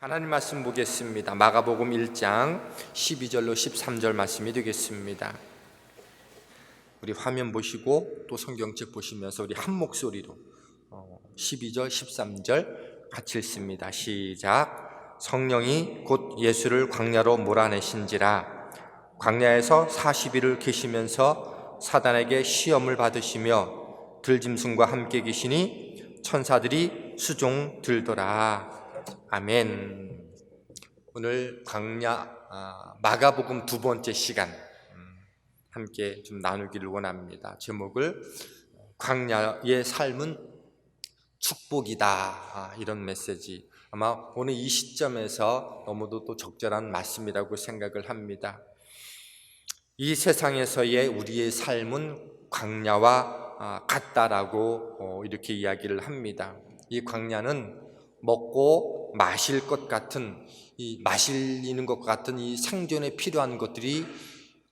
하나님 말씀 보겠습니다. 마가복음 1장 12절로 13절 말씀이 되겠습니다. 우리 화면 보시고 또 성경책 보시면서 우리 한 목소리로 12절 13절 같이 읽습니다. 시작. 성령이 곧 예수를 광야로 몰아내신지라. 광야에서 40일을 계시면서 사단에게 시험을 받으시며 들짐승과 함께 계시니 천사들이 수종 들더라. 아멘. 오늘 광야 마가복음 두 번째 시간 함께 좀 나누기를 원합니다. 제목을 광야의 삶은 축복이다, 이런 메시지. 아마 오늘 이 시점에서 너무도 또 적절한 말씀이라고 생각을 합니다. 이 세상에서의 우리의 삶은 광야와 같다라고 이렇게 이야기를 합니다. 이 광야는 먹고 마실 것 같은, 마시는 것 같은 이 생존에 필요한 것들이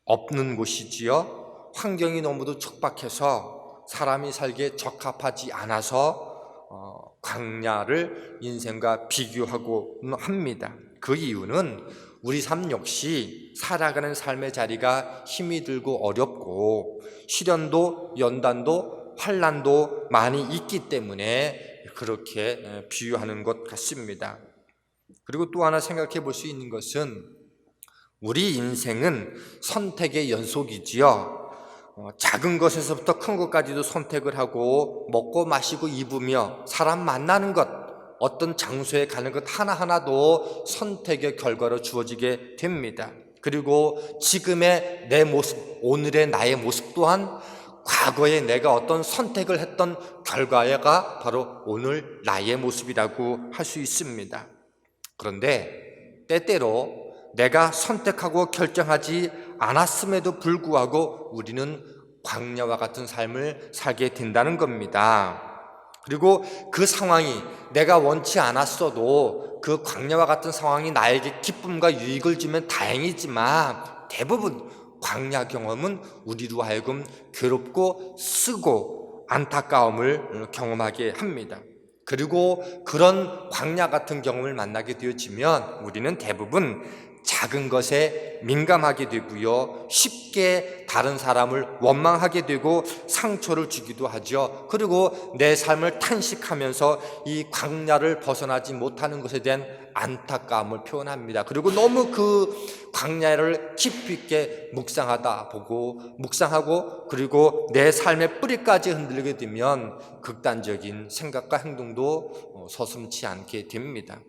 없는 곳이지요. 환경이 너무도 척박해서 사람이 살기에 적합하지 않아서 광야를 인생과 비교하고 합니다. 그 이유는 우리 삶 역시 살아가는 삶의 자리가 힘이 들고 어렵고 시련도 연단도 환난도 많이 있기 때문에 그렇게 비유하는 것 같습니다. 그리고 또 하나 생각해 볼 수 있는 것은 우리 인생은 선택의 연속이지요. 작은 것에서부터 큰 것까지도 선택을 하고 먹고 마시고 입으며 사람 만나는 것, 어떤 장소에 가는 것 하나하나도 선택의 결과로 주어지게 됩니다. 그리고 지금의 내 모습, 오늘의 나의 모습 또한 과거에 내가 어떤 선택을 했던 결과가 바로 오늘 나의 모습이라고 할 수 있습니다. 그런데 때때로 내가 선택하고 결정하지 않았음에도 불구하고 우리는 광야와 같은 삶을 살게 된다는 겁니다. 그리고 그 상황이 내가 원치 않았어도 그 광야와 같은 상황이 나에게 기쁨과 유익을 주면 다행이지만 대부분 광야 경험은 우리로 하여금 괴롭고 쓰고 안타까움을 경험하게 합니다. 그리고 그런 광야 같은 경험을 만나게 되어지면 우리는 대부분 작은 것에 민감하게 되고요, 쉽게 다른 사람을 원망하게 되고 상처를 주기도 하죠. 그리고 내 삶을 탄식하면서 이 광야를 벗어나지 못하는 것에 대한 안타까움을 표현합니다. 그리고 너무 그 광야를 깊이 있게 묵상하고 그리고 내 삶의 뿌리까지 흔들리게 되면 극단적인 생각과 행동도 서슴지 않게 됩니다.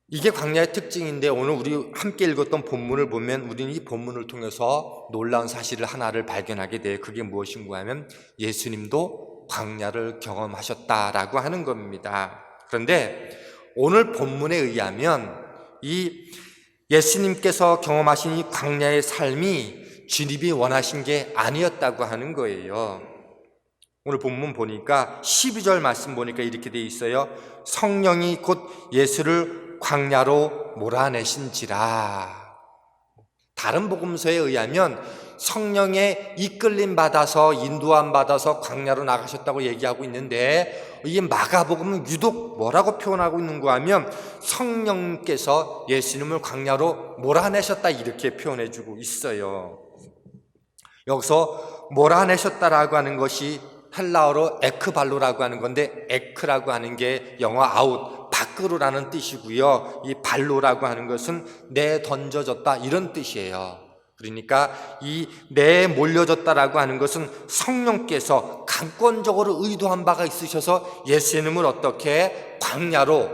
이게 광야의 특징인데 오늘 우리 함께 읽었던 본문을 보면 우리는 이 본문을 통해서 놀라운 사실을 하나를 발견하게 돼요. 그게 무엇인가 하면 예수님도 광야를 경험하셨다라고 하는 겁니다. 그런데 오늘 본문에 의하면 이 예수님께서 경험하신 이 광야의 삶이 주님이 원하신 게 아니었다고 하는 거예요. 오늘 본문 보니까 12절 말씀 보니까 이렇게 돼 있어요. 성령이 곧 예수를 광야로 몰아내신지라. 다른 복음서에 의하면 성령의 이끌림 받아서 인도함 받아서 광야로 나가셨다고 얘기하고 있는데 이 마가복음은 유독 뭐라고 표현하고 있는가 하면 성령께서 예수님을 광야로 몰아내셨다 이렇게 표현해주고 있어요. 여기서 몰아내셨다라고 하는 것이 헬라어로 에크발로라고 하는 건데 에크라고 하는 게 영어 아웃, 밖으로라는 뜻이고요. 이 발로라고 하는 것은 내 던져졌다 이런 뜻이에요. 그러니까 이 내 몰려졌다라고 하는 것은 성령께서 강권적으로 의도한 바가 있으셔서 예수님을 어떻게 광야로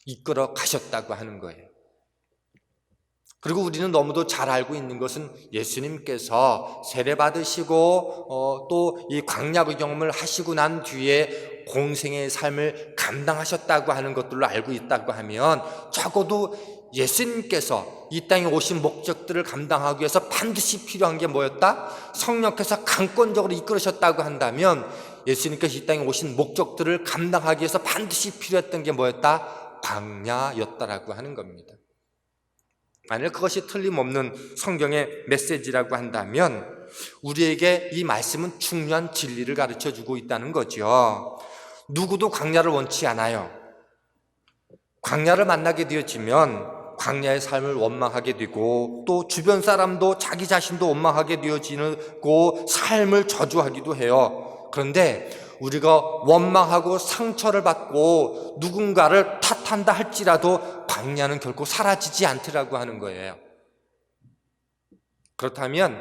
이끌어 가셨다고 하는 거예요. 그리고 우리는 너무도 잘 알고 있는 것은 예수님께서 세례 받으시고 또 이 광야의 경험을 하시고 난 뒤에 공생의 삶을 감당하셨다고 하는 것들로 알고 있다고 하면 적어도 예수님께서 이 땅에 오신 목적들을 감당하기 위해서 반드시 필요한 게 뭐였다? 성령께서 강권적으로 이끌으셨다고 한다면 예수님께서 이 땅에 오신 목적들을 감당하기 위해서 반드시 필요했던 게 뭐였다? 광야였다라고 하는 겁니다. 만약 그것이 틀림없는 성경의 메시지라고 한다면 우리에게 이 말씀은 중요한 진리를 가르쳐주고 있다는 거죠. 누구도 광야를 원치 않아요. 광야를 만나게 되어지면 광야의 삶을 원망하게 되고 또 주변 사람도 자기 자신도 원망하게 되어지고 삶을 저주하기도 해요. 그런데 우리가 원망하고 상처를 받고 누군가를 탓한다 할지라도 광야는 결코 사라지지 않더라고 하는 거예요. 그렇다면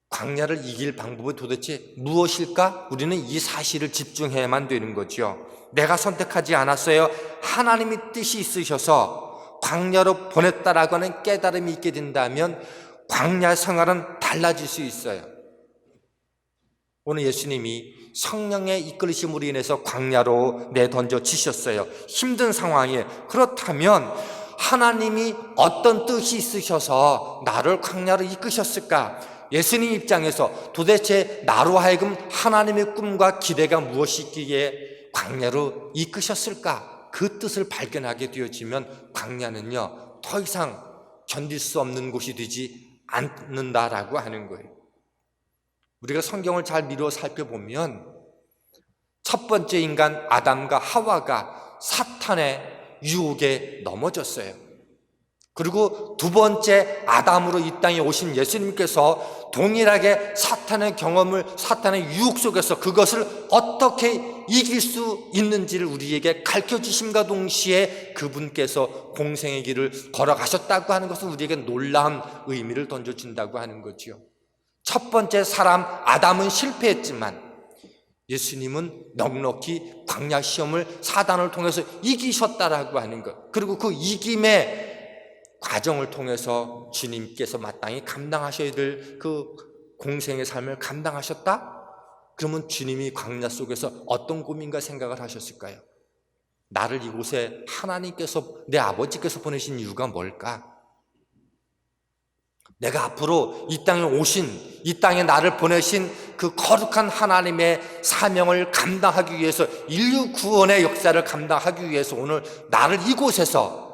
광야를 이길 방법은 도대체 무엇일까? 우리는 이 사실을 집중해야만 되는 거죠. 내가 선택하지 않았어요. 하나님이 뜻이 있으셔서 광야로 보냈다라고 하는 깨달음이 있게 된다면 광야 생활은 달라질 수 있어요. 오늘 예수님이 성령의 이끌으심으로 인해서 광야로 내던져 지셨어요. 힘든 상황에. 그렇다면 하나님이 어떤 뜻이 있으셔서 나를 광야로 이끄셨을까? 예수님 입장에서 도대체 나로 하여금 하나님의 꿈과 기대가 무엇이기에 광야로 이끄셨을까? 그 뜻을 발견하게 되어지면 광야는요, 더 이상 견딜 수 없는 곳이 되지 않는다라고 하는 거예요. 우리가 성경을 잘 미루어 살펴보면 첫 번째 인간 아담과 하와가 사탄의 유혹에 넘어졌어요. 그리고 두 번째 아담으로 이 땅에 오신 예수님께서 동일하게 사탄의 경험을, 사탄의 유혹 속에서 그것을 어떻게 이길 수 있는지를 우리에게 가르쳐 주심과 동시에 그분께서 공생의 길을 걸어가셨다고 하는 것은 우리에게 놀라운 의미를 던져준다고 하는 거죠. 첫 번째 사람 아담은 실패했지만 예수님은 넉넉히 광야 시험을 사단을 통해서 이기셨다라고 하는 것, 그리고 그 이김의 과정을 통해서 주님께서 마땅히 감당하셔야 될 그 공생의 삶을 감당하셨다? 그러면 주님이 광야 속에서 어떤 고민과 생각을 하셨을까요? 나를 이곳에 하나님께서, 내 아버지께서 보내신 이유가 뭘까? 내가 앞으로 이 땅에 오신, 이 땅에 나를 보내신 그 거룩한 하나님의 사명을 감당하기 위해서, 인류 구원의 역사를 감당하기 위해서 오늘 나를 이곳에서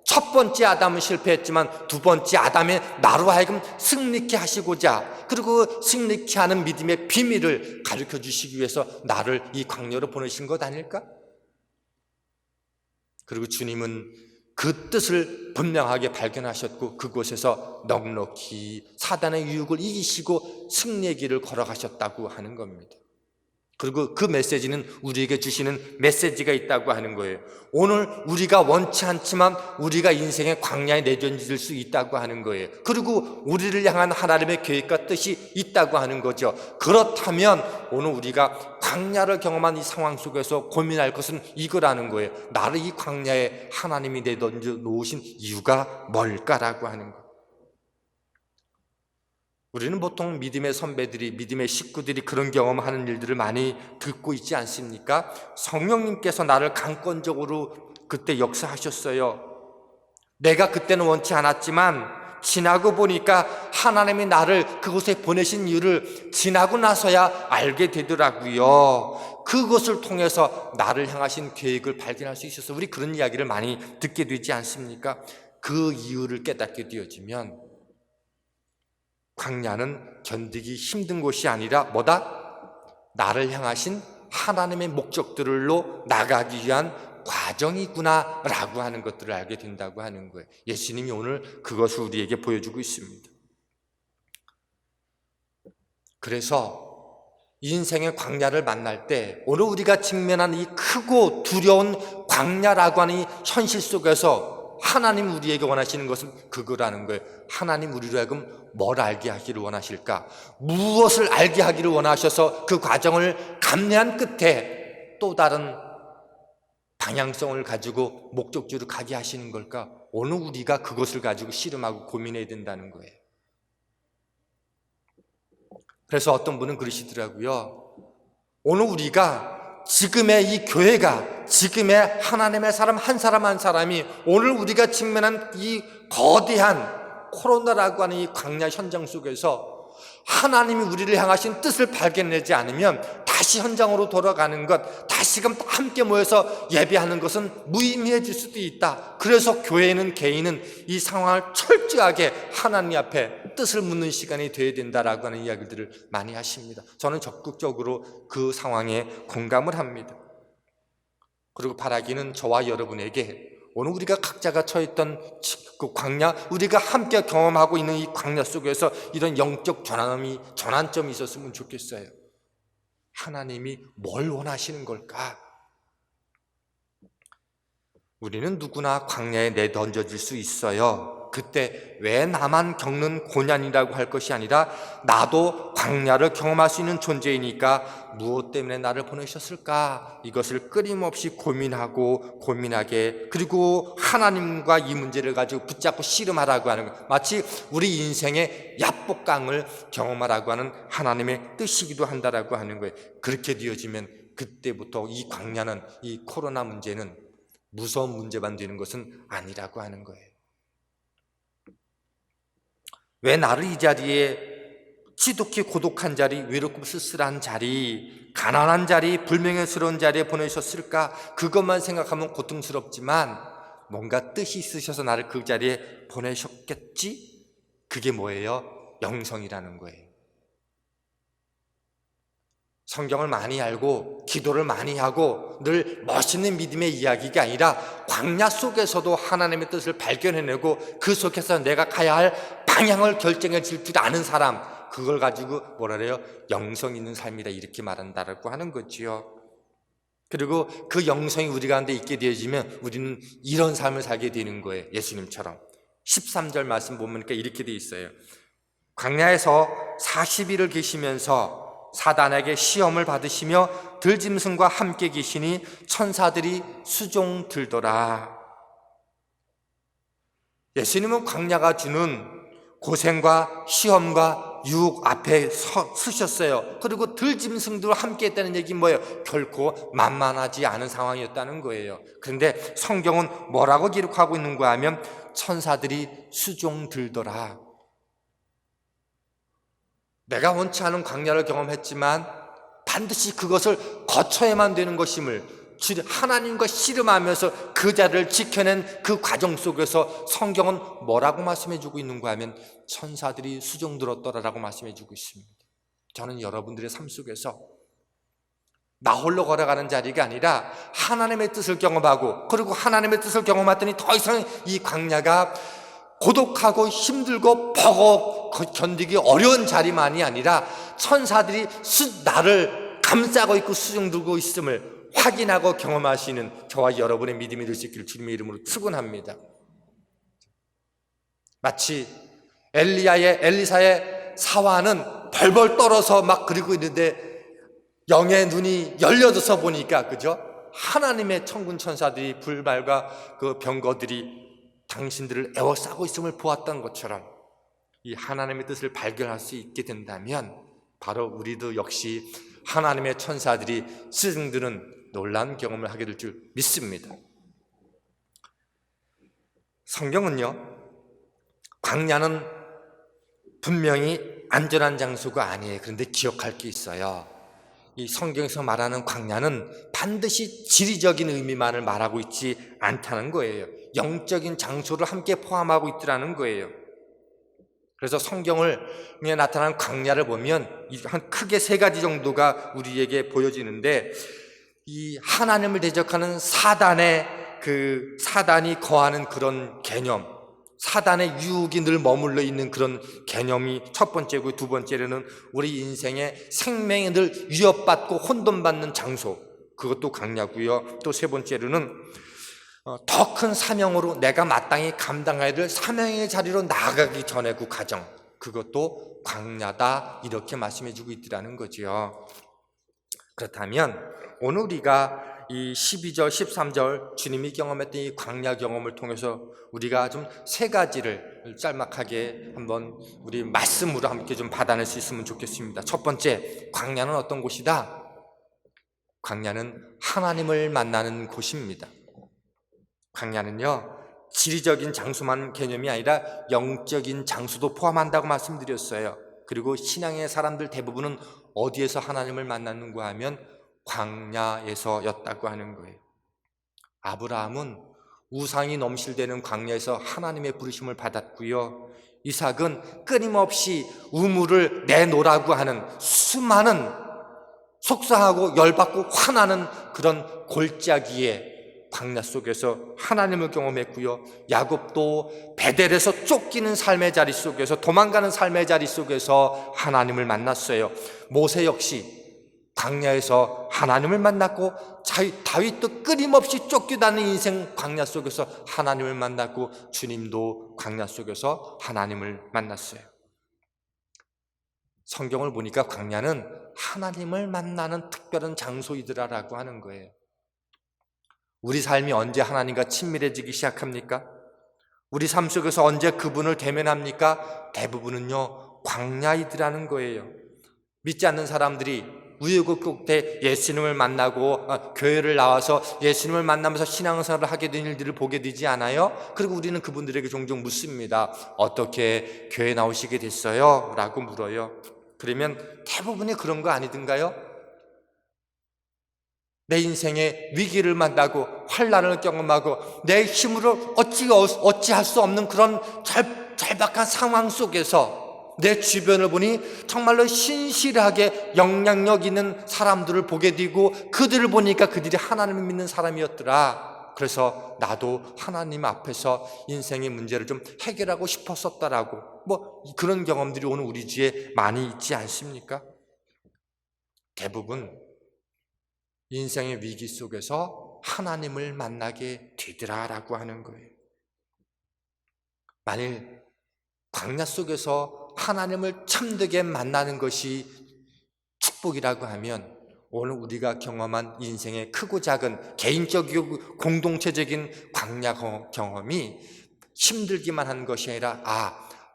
첫 번째 아담은 실패했지만 두 번째 아담의 나로 하여금 승리케 하시고자, 그리고 승리케 하는 믿음의 비밀을 가르쳐 주시기 위해서 나를 이 광야로 보내신 것 아닐까? 그리고 주님은 그 뜻을 분명하게 발견하셨고 그곳에서 넉넉히 사단의 유혹을 이기시고 승리의 길을 걸어가셨다고 하는 겁니다. 그리고 그 메시지는 우리에게 주시는 메시지가 있다고 하는 거예요. 오늘 우리가 원치 않지만 우리가 인생의 광야에 내던질 수 있다고 하는 거예요. 그리고 우리를 향한 하나님의 계획과 뜻이 있다고 하는 거죠. 그렇다면 오늘 우리가 광야를 경험한 이 상황 속에서 고민할 것은 이거라는 거예요. 나를 이 광야에 하나님이 내던져 놓으신 이유가 뭘까라고 하는 거예요. 우리는 보통 믿음의 선배들이, 믿음의 식구들이 그런 경험하는 일들을 많이 듣고 있지 않습니까? 성령님께서 나를 강권적으로 그때 역사하셨어요. 내가 그때는 원치 않았지만 지나고 보니까 하나님이 나를 그곳에 보내신 이유를 지나고 나서야 알게 되더라고요. 그것을 통해서 나를 향하신 계획을 발견할 수 있어서 우리 그런 이야기를 많이 듣게 되지 않습니까? 그 이유를 깨닫게 되어지면 광야는 견디기 힘든 곳이 아니라 뭐다? 나를 향하신 하나님의 목적들로 나가기 위한 과정이구나 라고 하는 것들을 알게 된다고 하는 거예요. 예수님이 오늘 그것을 우리에게 보여주고 있습니다. 그래서 인생의 광야를 만날 때 오늘 우리가 직면한 이 크고 두려운 광야라고 하는 이 현실 속에서 하나님 우리에게 원하시는 것은 그거라는 거예요. 하나님 우리로 하여금 뭘 알게 하기를 원하실까? 무엇을 알게 하기를 원하셔서 그 과정을 감내한 끝에 또 다른 방향성을 가지고 목적지로 가게 하시는 걸까? 오늘 우리가 그것을 가지고 씨름하고 고민해야 된다는 거예요. 그래서 어떤 분은 그러시더라고요. 오늘 우리가 지금의 이 교회가, 지금의 하나님의 사람 한 사람 한 사람이 오늘 우리가 직면한 이 거대한 코로나라고 하는 이 광야 현장 속에서 하나님이 우리를 향하신 뜻을 발견하지 않으면 다시 현장으로 돌아가는 것, 다시금 함께 모여서 예배하는 것은 무의미해질 수도 있다. 그래서 교회는, 개인은 이 상황을 철저하게 하나님 앞에 뜻을 묻는 시간이 되어야 된다라고 하는 이야기들을 많이 하십니다. 저는 적극적으로 그 상황에 공감을 합니다. 그리고 바라기는 저와 여러분에게 오늘 우리가 각자가 처했던 그 광야, 우리가 함께 경험하고 있는 이 광야 속에서 이런 영적 전환점이 있었으면 좋겠어요. 하나님이 뭘 원하시는 걸까? 우리는 누구나 광야에 내던져질 수 있어요. 그때 왜 나만 겪는 고난이라고 할 것이 아니라 나도 광야를 경험할 수 있는 존재이니까 무엇 때문에 나를 보내셨을까? 이것을 끊임없이 고민하게, 그리고 하나님과 이 문제를 가지고 붙잡고 씨름하라고 하는 것, 마치 우리 인생의 야복강을 경험하라고 하는 하나님의 뜻이기도 한다라고 하는 거예요. 그렇게 되어지면 그때부터 이 광야는, 이 코로나 문제는 무서운 문제만 되는 것은 아니라고 하는 거예요. 왜 나를 이 자리에 지독히 고독한 자리, 외롭고 쓸쓸한 자리, 가난한 자리, 불명예스러운 자리에 보내셨을까? 그것만 생각하면 고통스럽지만 뭔가 뜻이 있으셔서 나를 그 자리에 보내셨겠지? 그게 뭐예요? 영성이라는 거예요. 성경을 많이 알고 기도를 많이 하고 늘 멋있는 믿음의 이야기가 아니라 광야 속에서도 하나님의 뜻을 발견해내고 그 속에서 내가 가야 할 방향을 결정해 줄 줄 아는 사람, 그걸 가지고 뭐라 그래요? 영성 있는 삶이다, 이렇게 말한다라고 하는 거지요. 그리고 그 영성이 우리 가운데 있게 되어지면 우리는 이런 삶을 살게 되는 거예요. 예수님처럼 13절 말씀 보면 이렇게 돼 있어요. 광야에서 40일을 계시면서 사단에게 시험을 받으시며 들짐승과 함께 계시니 천사들이 수종 들더라. 예수님은 광야가 주는 고생과 시험과 유혹 앞에 서셨어요. 그리고 들짐승들과 함께 했다는 얘기는 뭐예요? 결코 만만하지 않은 상황이었다는 거예요. 그런데 성경은 뭐라고 기록하고 있는가 하면 천사들이 수종 들더라. 내가 원치 않은 광야를 경험했지만 반드시 그것을 거쳐야만 되는 것임을 하나님과 씨름하면서 그 자리를 지켜낸 그 과정 속에서 성경은 뭐라고 말씀해주고 있는가 하면 천사들이 수종 들었더라라고 말씀해주고 있습니다. 저는 여러분들의 삶 속에서 나 홀로 걸어가는 자리가 아니라 하나님의 뜻을 경험하고, 그리고 하나님의 뜻을 경험했더니 더 이상 이 광야가 고독하고 힘들고 버거 견디기 어려운 자리만이 아니라 천사들이 나를 감싸고 있고 수종 들고 있음을 확인하고 경험하시는 저와 여러분의 믿음이 될 수 있기를 주님의 이름으로 축원합니다. 마치 엘리사의 사화는 벌벌 떨어서 막 그리고 있는데 영의 눈이 열려져서 보니까, 그죠? 하나님의 천군 천사들이 불발과 그 병거들이 당신들을 에워싸고 있음을 보았던 것처럼 이 하나님의 뜻을 발견할 수 있게 된다면 바로 우리도 역시 하나님의 천사들이 수종드는 놀라운 경험을 하게 될 줄 믿습니다. 성경은요, 광야는 분명히 안전한 장소가 아니에요. 그런데 기억할 게 있어요. 이 성경에서 말하는 광야는 반드시 지리적인 의미만을 말하고 있지 않다는 거예요. 영적인 장소를 함께 포함하고 있더라는 거예요. 그래서 성경에 나타난 광야를 보면 한 크게 세 가지 정도가 우리에게 보여지는데, 이 하나님을 대적하는 사단이 거하는 그런 개념, 사단의 유혹이 늘 머물러 있는 그런 개념이 첫 번째고, 두 번째로는 우리 인생의 생명이 늘 위협받고 혼돈받는 장소, 그것도 광야고요. 또 세 번째로는 더 큰 사명으로 내가 마땅히 감당해야 될 사명의 자리로 나아가기 전에 그 과정, 그것도 광야다, 이렇게 말씀해 주고 있더라는 거죠. 그렇다면 오늘 우리가 이 12절, 13절 주님이 경험했던 이 광야 경험을 통해서 우리가 좀 세 가지를 짤막하게 한번 우리 말씀으로 함께 좀 받아낼 수 있으면 좋겠습니다. 첫 번째, 광야는 어떤 곳이다? 광야는 하나님을 만나는 곳입니다. 광야는요, 지리적인 장소만 개념이 아니라 영적인 장소도 포함한다고 말씀드렸어요. 그리고 신앙의 사람들 대부분은 어디에서 하나님을 만났는가 하면 광야에서였다고 하는 거예요. 아브라함은 우상이 넘실대는 광야에서 하나님의 부르심을 받았고요. 이삭은 끊임없이 우물을 내놓으라고 하는 수많은 속상하고 열받고 화나는 그런 골짜기에 광야 속에서 하나님을 경험했고요. 야곱도 베델에서 쫓기는 삶의 자리 속에서, 도망가는 삶의 자리 속에서 하나님을 만났어요. 모세 역시 광야에서 하나님을 만났고, 다윗도 끊임없이 쫓겨다니는 인생 광야 속에서 하나님을 만났고, 주님도 광야 속에서 하나님을 만났어요. 성경을 보니까 광야는 하나님을 만나는 특별한 장소이더라라고 하는 거예요. 우리 삶이 언제 하나님과 친밀해지기 시작합니까? 우리 삶 속에서 언제 그분을 대면합니까? 대부분은요, 광야이더라는 거예요. 믿지 않는 사람들이 우여곡절 예수님을 만나고 교회를 나와서 예수님을 만나면서 신앙생활을 하게 된 일들을 보게 되지 않아요? 그리고 우리는 그분들에게 종종 묻습니다. 어떻게 교회 나오시게 됐어요? 라고 물어요. 그러면 대부분이 그런 거 아니든가요? 내 인생에 위기를 만나고 환난을 경험하고 내 힘으로 어찌할 수 없는 그런 절박한 상황 속에서 내 주변을 보니 정말로 신실하게 영향력 있는 사람들을 보게 되고, 그들을 보니까 그들이 하나님을 믿는 사람이었더라. 그래서 나도 하나님 앞에서 인생의 문제를 좀 해결하고 싶었었다라고, 그런 경험들이 오늘 우리 주위에 많이 있지 않습니까? 대부분 인생의 위기 속에서 하나님을 만나게 되더라라고 하는 거예요. 만일 광야 속에서 하나님을 참되게 만나는 것이 축복이라고 하면, 오늘 우리가 경험한 인생의 크고 작은 개인적이고 공동체적인 광야 경험이 힘들기만 한 것이 아니라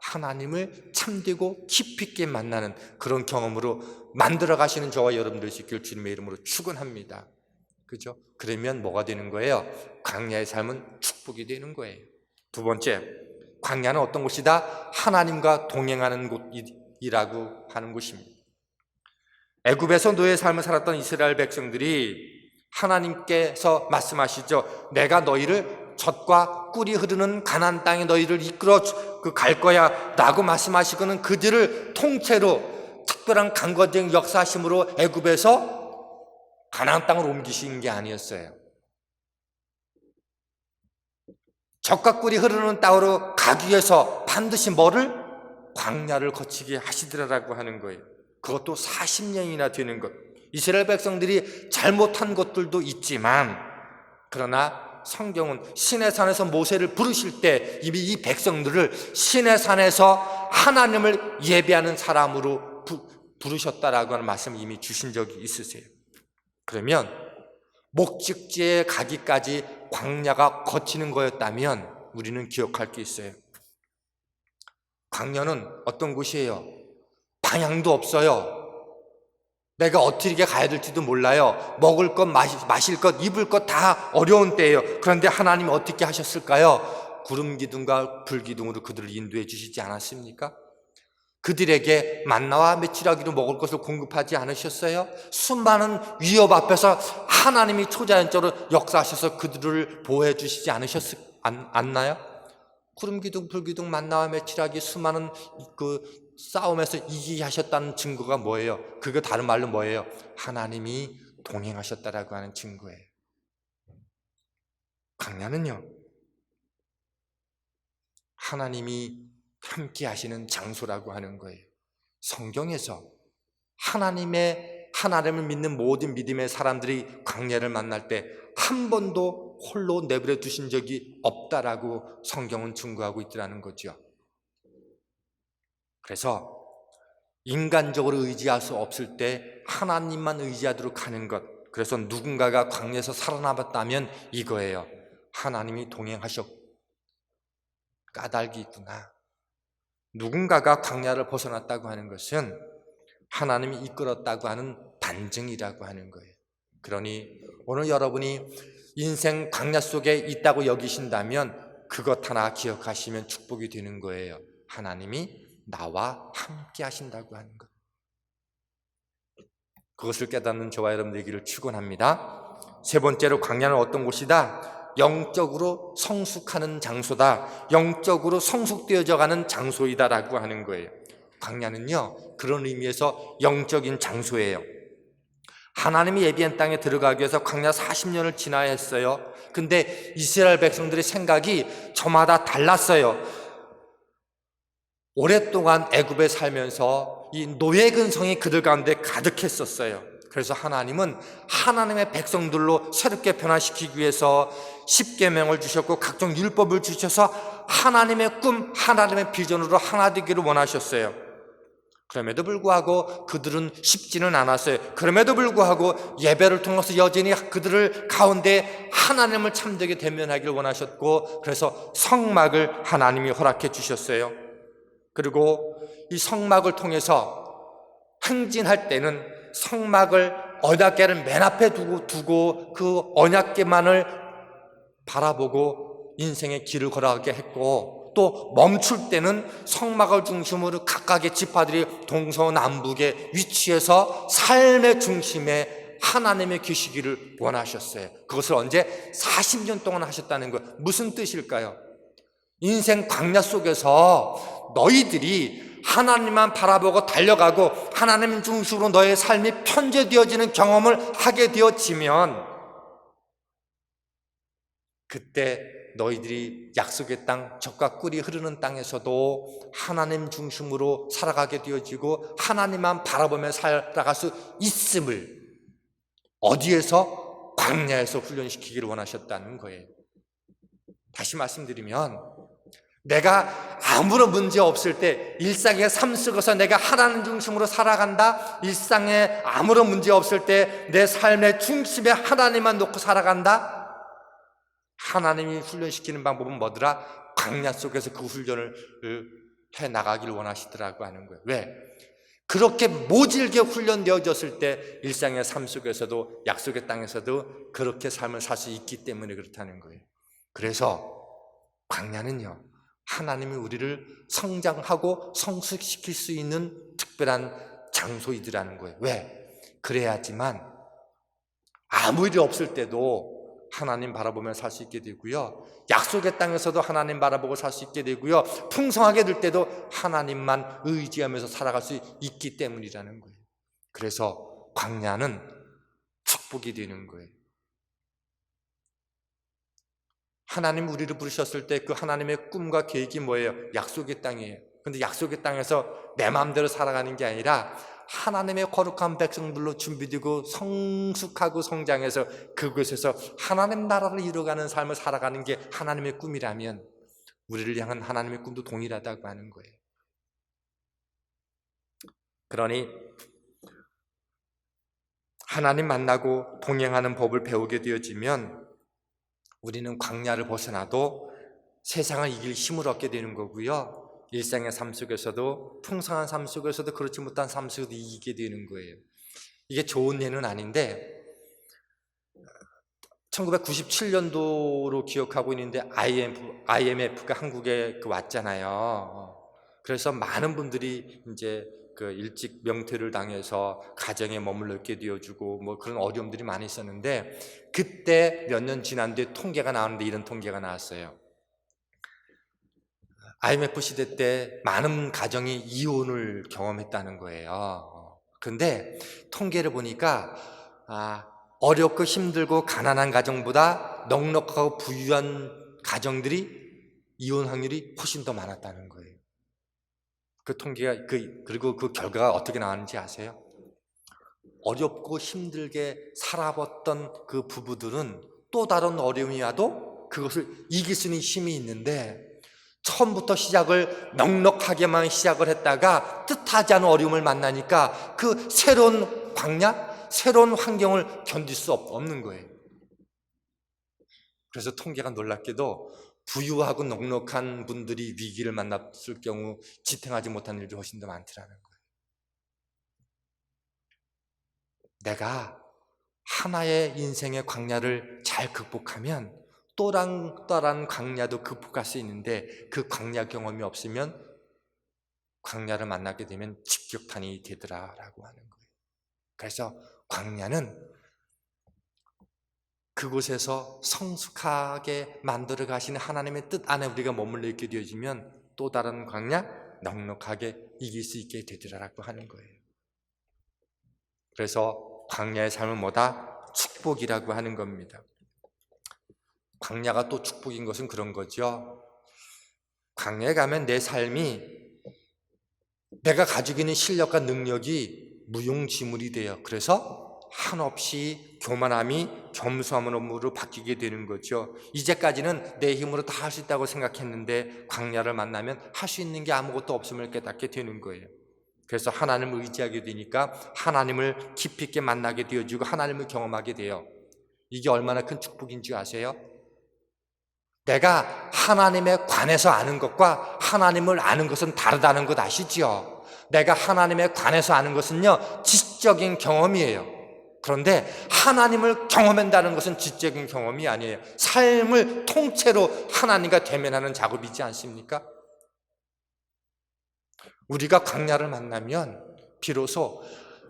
하나님을 참되고 깊이 있게 만나는 그런 경험으로 만들어 가시는 저와 여러분들 수 있기를 주님의 이름으로 축원합니다. 그죠? 그러면 뭐가 되는 거예요? 광야의 삶은 축복이 되는 거예요. 두 번째, 광야는 어떤 곳이다? 하나님과 동행하는 곳이라고 하는 곳입니다. 애굽에서 노예의 삶을 살았던 이스라엘 백성들이 하나님께서 말씀하시죠. 내가 너희를 젖과 꿀이 흐르는 가나안 땅에 너희를 이끌어 갈 거야 라고 말씀하시고는 그들을 통째로 특별한 강건적 역사심으로 애굽에서 가나안 땅으로 옮기신 게 아니었어요. 젖과 꿀이 흐르는 땅으로 가기 위해서 반드시 뭐를? 광야를 거치게 하시더라라고 하는 거예요. 그것도 40년이나 되는 것. 이스라엘 백성들이 잘못한 것들도 있지만, 그러나 성경은 시내산에서 모세를 부르실 때 이미 이 백성들을 시내산에서 하나님을 예배하는 사람으로 부르셨다라고 하는 말씀을 이미 주신 적이 있으세요. 그러면 목적지에 가기까지 광야가 거치는 거였다면 우리는 기억할 게 있어요. 광야는 어떤 곳이에요? 방향도 없어요. 내가 어떻게 가야 될지도 몰라요. 먹을 것, 마실 것, 입을 것 다 어려운 때예요. 그런데 하나님이 어떻게 하셨을까요? 구름 기둥과 불 기둥으로 그들을 인도해 주시지 않았습니까? 그들에게 만나와 메추라기로 먹을 것을 공급하지 않으셨어요? 수많은 위협 앞에서 하나님이 초자연적으로 역사하셔서 그들을 보호해 주시지 않나요? 구름 기둥, 불 기둥, 만나와 메추라기 수많은 싸움에서 이기게 하셨다는 증거가 뭐예요? 그거 다른 말로 뭐예요? 하나님이 동행하셨다라고 하는 증거예요. 광야는요, 하나님이 함께 하시는 장소라고 하는 거예요. 성경에서 하나님을 믿는 모든 믿음의 사람들이 광야를 만날 때 한 번도 홀로 내버려 두신 적이 없다라고 성경은 증거하고 있더라는 거죠. 그래서 인간적으로 의지할 수 없을 때 하나님만 의지하도록 하는 것. 그래서 누군가가 광야에서 살아남았다면 이거예요. 하나님이 동행하셨, 까닭이 있구나. 누군가가 광야를 벗어났다고 하는 것은 하나님이 이끌었다고 하는 반증이라고 하는 거예요. 그러니 오늘 여러분이 인생 광야 속에 있다고 여기신다면 그것 하나 기억하시면 축복이 되는 거예요. 하나님이 나와 함께 하신다고 하는 것. 그것을 깨닫는 저와 여러분 되기를 축원합니다. 세 번째로, 광야는 어떤 곳이다? 영적으로 성숙하는 장소다. 영적으로 성숙되어져 가는 장소이다라고 하는 거예요. 광야는요, 그런 의미에서 영적인 장소예요. 하나님이 예비한 땅에 들어가기 위해서 광야 40년을 지나야 했어요. 근데 이스라엘 백성들의 생각이 저마다 달랐어요. 오랫동안 애굽에 살면서 이 노예 근성이 그들 가운데 가득했었어요. 그래서 하나님은 하나님의 백성들로 새롭게 변화시키기 위해서 십계명을 주셨고 각종 율법을 주셔서 하나님의 꿈, 하나님의 비전으로 하나 되기를 원하셨어요. 그럼에도 불구하고 그들은 쉽지는 않았어요. 그럼에도 불구하고 예배를 통해서 여전히 그들을 가운데 하나님을 참되게 대면하기를 원하셨고, 그래서 성막을 하나님이 허락해 주셨어요. 그리고 이 성막을 통해서 행진할 때는 성막을 언약궤를 맨 앞에 두고 그 언약궤만을 바라보고 인생의 길을 걸어가게 했고, 또 멈출 때는 성막을 중심으로 각각의 지파들이 동서남북에 위치해서 삶의 중심에 하나님의 계시기를 원하셨어요. 그것을 언제? 40년 동안 하셨다는 거예요. 무슨 뜻일까요? 인생 광야 속에서 너희들이 하나님만 바라보고 달려가고 하나님 중심으로 너의 삶이 편재되어지는 경험을 하게 되어지면, 그때 너희들이 약속의 땅, 젖과 꿀이 흐르는 땅에서도 하나님 중심으로 살아가게 되어지고 하나님만 바라보며 살아갈 수 있음을 어디에서? 광야에서 훈련시키기를 원하셨다는 거예요. 다시 말씀드리면, 내가 아무런 문제 없을 때, 일상의 삶 속에서 내가 하나님 중심으로 살아간다, 일상에 아무런 문제 없을 때 내 삶의 중심에 하나님만 놓고 살아간다, 하나님이 훈련시키는 방법은 뭐더라? 광야 속에서 그 훈련을 해나가기를 원하시더라고 하는 거예요. 왜? 그렇게 모질게 훈련되어졌을 때 일상의 삶 속에서도 약속의 땅에서도 그렇게 삶을 살 수 있기 때문에 그렇다는 거예요. 그래서 광야는요, 하나님이 우리를 성장하고 성숙시킬 수 있는 특별한 장소이더라는 거예요. 왜? 그래야지만 아무 일이 없을 때도 하나님 바라보며 살 수 있게 되고요, 약속의 땅에서도 하나님 바라보고 살 수 있게 되고요, 풍성하게 될 때도 하나님만 의지하면서 살아갈 수 있기 때문이라는 거예요. 그래서 광야는 축복이 되는 거예요. 하나님 우리를 부르셨을 때 그 하나님의 꿈과 계획이 뭐예요? 약속의 땅이에요. 근데 약속의 땅에서 내 마음대로 살아가는 게 아니라 하나님의 거룩한 백성들로 준비되고 성숙하고 성장해서 그곳에서 하나님 나라를 이루어가는 삶을 살아가는 게 하나님의 꿈이라면, 우리를 향한 하나님의 꿈도 동일하다고 하는 거예요. 그러니 하나님 만나고 동행하는 법을 배우게 되어지면 우리는 광야를 벗어나도 세상을 이길 힘을 얻게 되는 거고요, 일상의 삶 속에서도, 풍성한 삶 속에서도, 그렇지 못한 삶 속에서도 이기게 되는 거예요. 이게 좋은 예는 아닌데, 1997년도로 기억하고 있는데 IMF가 한국에 왔잖아요. 그래서 많은 분들이 이제 그 일찍 명퇴를 당해서 가정에 머물렀게 되어주고 뭐 그런 어려움들이 많이 있었는데, 그때 몇 년 지난 뒤에 통계가 나오는데 이런 통계가 나왔어요. IMF 시대 때 많은 가정이 이혼을 경험했다는 거예요. 근데 통계를 보니까 어렵고 힘들고 가난한 가정보다 넉넉하고 부유한 가정들이 이혼 확률이 훨씬 더 많았다는 거예요. 그 통계가 그리고 그 결과가 어떻게 나왔는지 아세요? 어렵고 힘들게 살아봤던 그 부부들은 또 다른 어려움이 와도 그것을 이길 수 있는 힘이 있는데, 처음부터 시작을 넉넉하게만 시작을 했다가 뜻하지 않은 어려움을 만나니까 그 새로운 광야, 새로운 환경을 견딜 수 없는 거예요. 그래서 통계가 놀랍게도 부유하고 넉넉한 분들이 위기를 만났을 경우 지탱하지 못한 일이 훨씬 더 많더라는 거예요. 내가 하나의 인생의 광야를 잘 극복하면 또 다른 광야도 극복할 수 있는데, 그 광야 경험이 없으면 광야를 만나게 되면 직격탄이 되더라라고 하는 거예요. 그래서 광야는 그곳에서 성숙하게 만들어 가시는 하나님의 뜻 안에 우리가 머물러 있게 되어지면 또 다른 광야, 넉넉하게 이길 수 있게 되더라라고 하는 거예요. 그래서 광야의 삶은 뭐다? 축복이라고 하는 겁니다. 광야가 또 축복인 것은 그런 거죠. 광야에 가면 내 삶이, 내가 가지고 있는 실력과 능력이 무용지물이 돼요. 그래서 한없이 교만함이 겸손함으로 바뀌게 되는 거죠. 이제까지는 내 힘으로 다 할 수 있다고 생각했는데 광야를 만나면 할 수 있는 게 아무것도 없음을 깨닫게 되는 거예요. 그래서 하나님을 의지하게 되니까 하나님을 깊이 있게 만나게 되어지고 하나님을 경험하게 돼요. 이게 얼마나 큰 축복인지 아세요? 내가 하나님에 관해서 아는 것과 하나님을 아는 것은 다르다는 것 아시죠? 내가 하나님에 관해서 아는 것은요, 지적인 경험이에요. 그런데 하나님을 경험한다는 것은 지적인 경험이 아니에요. 삶을 통째로 하나님과 대면하는 작업이지 않습니까? 우리가 광야를 만나면 비로소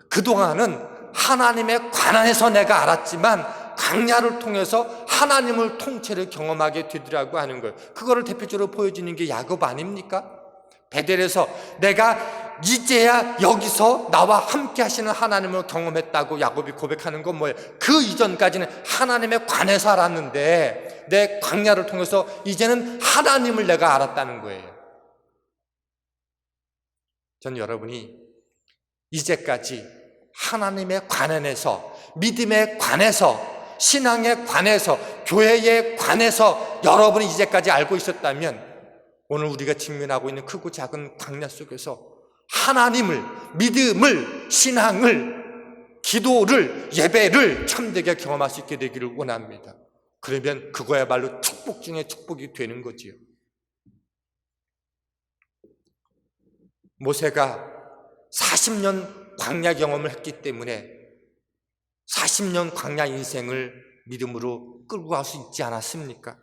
그동안은 하나님에 관해서 내가 알았지만 광야를 통해서 하나님을 통째로 경험하게 되더라고 하는 거예요. 그거를 대표적으로 보여주는 게 야곱 아닙니까? 베델에서 내가 이제야 여기서 나와 함께 하시는 하나님을 경험했다고 야곱이 고백하는 건 뭐예요? 그 이전까지는 하나님에 관해서 알았는데 내 광야를 통해서 이제는 하나님을 내가 알았다는 거예요. 전 여러분이 이제까지 하나님에 관해서, 믿음에 관해서, 신앙에 관해서, 교회에 관해서 여러분이 이제까지 알고 있었다면 오늘 우리가 직면하고 있는 크고 작은 광야 속에서 하나님을, 믿음을, 신앙을, 기도를, 예배를 참되게 경험할 수 있게 되기를 원합니다. 그러면 그거야말로 축복 중에 축복이 되는 거지요. 모세가 40년 광야 경험을 했기 때문에 40년 광야 인생을 믿음으로 끌고 갈 수 있지 않았습니까?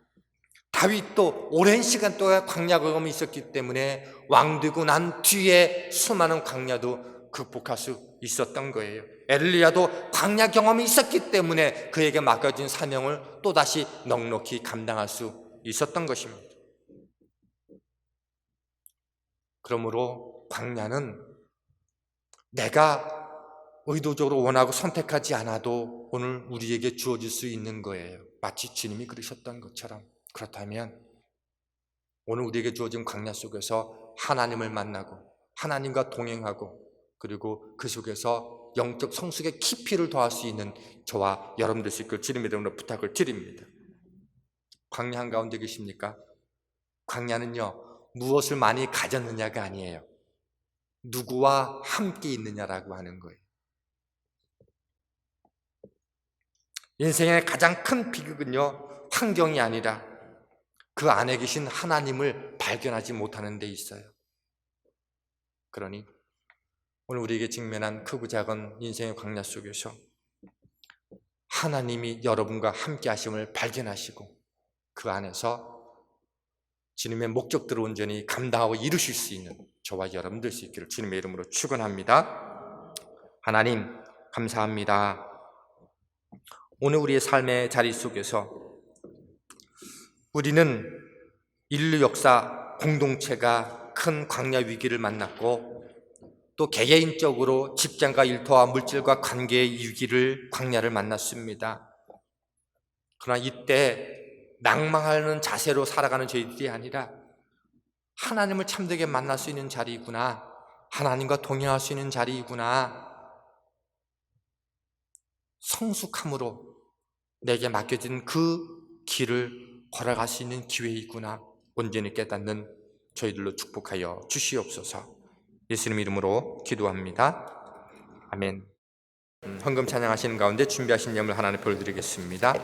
다윗도 오랜 시간 동안 광야 경험이 있었기 때문에 왕 되고 난 뒤에 수많은 광야도 극복할 수 있었던 거예요. 엘리야도 광야 경험이 있었기 때문에 그에게 맡겨진 사명을 또다시 넉넉히 감당할 수 있었던 것입니다. 그러므로 광야는 내가 의도적으로 원하고 선택하지 않아도 오늘 우리에게 주어질 수 있는 거예요. 마치 주님이 그러셨던 것처럼. 그렇다면 오늘 우리에게 주어진 광야 속에서 하나님을 만나고 하나님과 동행하고 그리고 그 속에서 영적 성숙의 깊이를 더할 수 있는 저와 여러분들 수 있기를 주님의 이름으로 부탁을 드립니다. 광야 한가운데 계십니까? 광야는요, 무엇을 많이 가졌느냐가 아니에요. 누구와 함께 있느냐라고 하는 거예요. 인생의 가장 큰 비극은요, 환경이 아니라 그 안에 계신 하나님을 발견하지 못하는 데 있어요. 그러니 오늘 우리에게 직면한 크고 작은 인생의 광야 속에서 하나님이 여러분과 함께 하심을 발견하시고 그 안에서 주님의 목적들을 온전히 감당하고 이루실 수 있는 저와 여러분들 수 있기를 주님의 이름으로 축원합니다. 하나님 감사합니다. 오늘 우리의 삶의 자리 속에서 우리는 인류 역사 공동체가 큰 광야 위기를 만났고 또 개개인적으로 직장과 일터와 물질과 관계의 위기를 광야를 만났습니다. 그러나 이때 낭망하는 자세로 살아가는 저희들이 아니라 하나님을 참되게 만날 수 있는 자리이구나, 하나님과 동행할 수 있는 자리이구나, 성숙함으로 내게 맡겨진 그 길을 걸어갈 수 있는 기회이구나 온전히 깨닫는 저희들로 축복하여 주시옵소서. 예수님 이름으로 기도합니다. 아멘. 헌금 찬양하시는 가운데 준비하신 예물 하나님 보여드리겠습니다.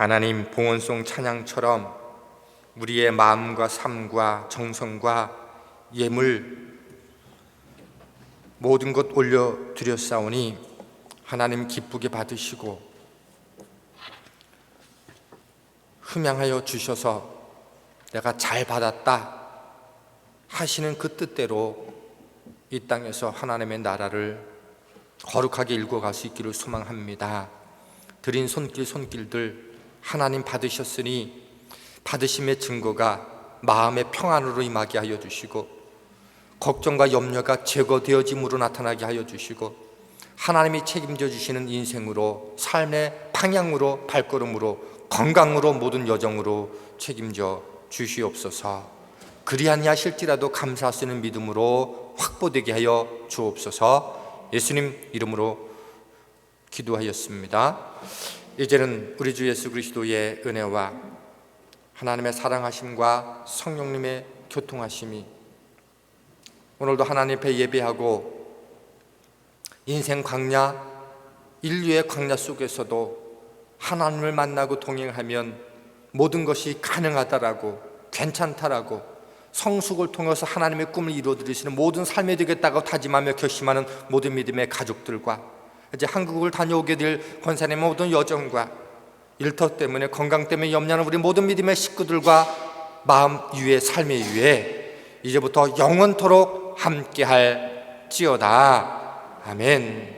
하나님, 봉헌송 찬양처럼 우리의 마음과 삶과 정성과 예물 모든 것 올려드렸사오니 하나님 기쁘게 받으시고 흠양하여 주셔서 내가 잘 받았다 하시는 그 뜻대로 이 땅에서 하나님의 나라를 거룩하게 일궈갈 수 있기를 소망합니다. 드린 손길들 하나님 받으셨으니 받으심의 증거가 마음의 평안으로 임하게 하여 주시고 걱정과 염려가 제거되어짐으로 나타나게 하여 주시고 하나님이 책임져 주시는 인생으로 삶의 방향으로 발걸음으로 건강으로 모든 여정으로 책임져 주시옵소서. 그리하니 하실지라도 감사할 수 있는 믿음으로 확보되게 하여 주옵소서. 예수님 이름으로 기도하였습니다. 이제는 우리 주 예수 그리스도의 은혜와 하나님의 사랑하심과 성령님의 교통하심이 오늘도 하나님 앞에 예배하고 인생 광야, 인류의 광야 속에서도 하나님을 만나고 동행하면 모든 것이 가능하다라고, 괜찮다라고, 성숙을 통해서 하나님의 꿈을 이루어드리시는 모든 삶이 되겠다고 다짐하며 결심하는 모든 믿음의 가족들과 이제 한국을 다녀오게 될 권사님의 모든 여정과 일터 때문에 건강 때문에 염려하는 우리 모든 믿음의 식구들과 마음 위에 삶의 위에 이제부터 영원토록 함께할지어다. 아멘.